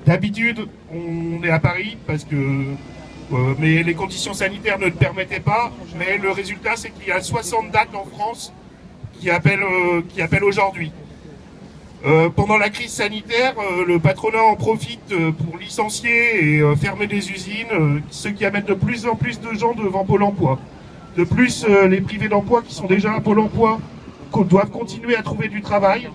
D'habitude, on est à Paris parce que mais les conditions sanitaires ne le permettaient pas. Mais le résultat, c'est qu'il y a 60 dates en France qui appellent aujourd'hui. Pendant la crise sanitaire, le patronat en profite pour licencier et fermer des usines, ce qui amène de plus en plus de gens devant Pôle emploi. De plus, les privés d'emploi qui sont déjà à Pôle emploi doivent continuer à trouver du travail,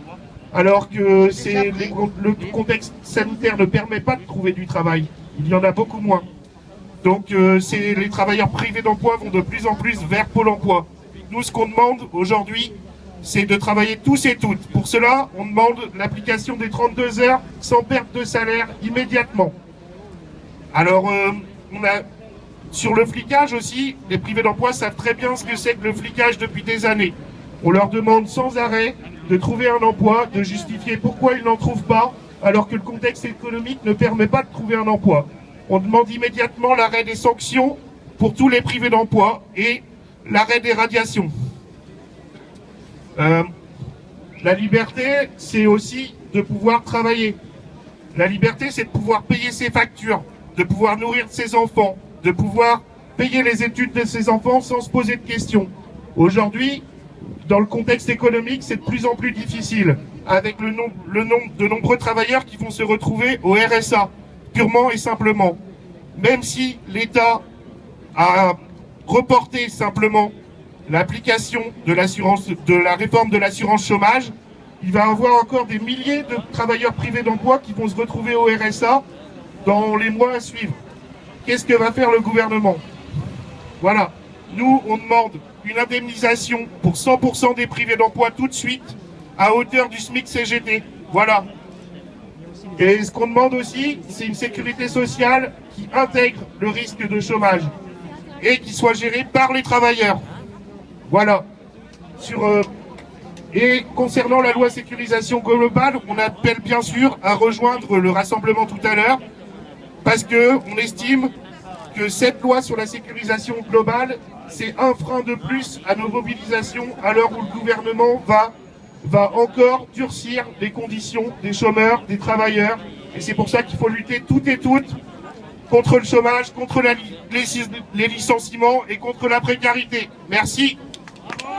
alors que le contexte sanitaire ne permet pas de trouver du travail. Il y en a beaucoup moins. Donc les travailleurs privés d'emploi vont de plus en plus vers Pôle emploi. Nous, ce qu'on demande aujourd'hui, c'est de travailler tous et toutes. Pour cela, on demande l'application des 32 heures sans perte de salaire immédiatement. Alors, sur le flicage aussi, les privés d'emploi savent très bien ce que c'est que le flicage depuis des années. On leur demande sans arrêt de trouver un emploi, de justifier pourquoi ils n'en trouvent pas, alors que le contexte économique ne permet pas de trouver un emploi. On demande immédiatement l'arrêt des sanctions pour tous les privés d'emploi et l'arrêt des radiations. La liberté, c'est aussi de pouvoir travailler. La liberté, c'est de pouvoir payer ses factures, de pouvoir nourrir ses enfants, de pouvoir payer les études de ses enfants sans se poser de questions. Aujourd'hui, dans le contexte économique, c'est de plus en plus difficile, avec le nombre de nombreux travailleurs qui vont se retrouver au RSA, purement et simplement. Même si l'État a reporté simplement l'application de la réforme de l'assurance chômage, il va y avoir encore des milliers de travailleurs privés d'emploi qui vont se retrouver au RSA dans les mois à suivre. Qu'est-ce que va faire le gouvernement? Voilà. Nous, on demande une indemnisation pour 100% des privés d'emploi tout de suite, à hauteur du SMIC CGT. Voilà. Et ce qu'on demande aussi, c'est une sécurité sociale qui intègre le risque de chômage et qui soit gérée par les travailleurs. Voilà. Et concernant la loi sécurisation globale, on appelle bien sûr à rejoindre le rassemblement tout à l'heure, parce qu'on estime que cette loi sur la sécurisation globale, c'est un frein de plus à nos mobilisations à l'heure où le gouvernement va encore durcir les conditions des chômeurs, des travailleurs. Et c'est pour ça qu'il faut lutter toutes et toutes contre le chômage, contre les licenciements et contre la précarité. Merci.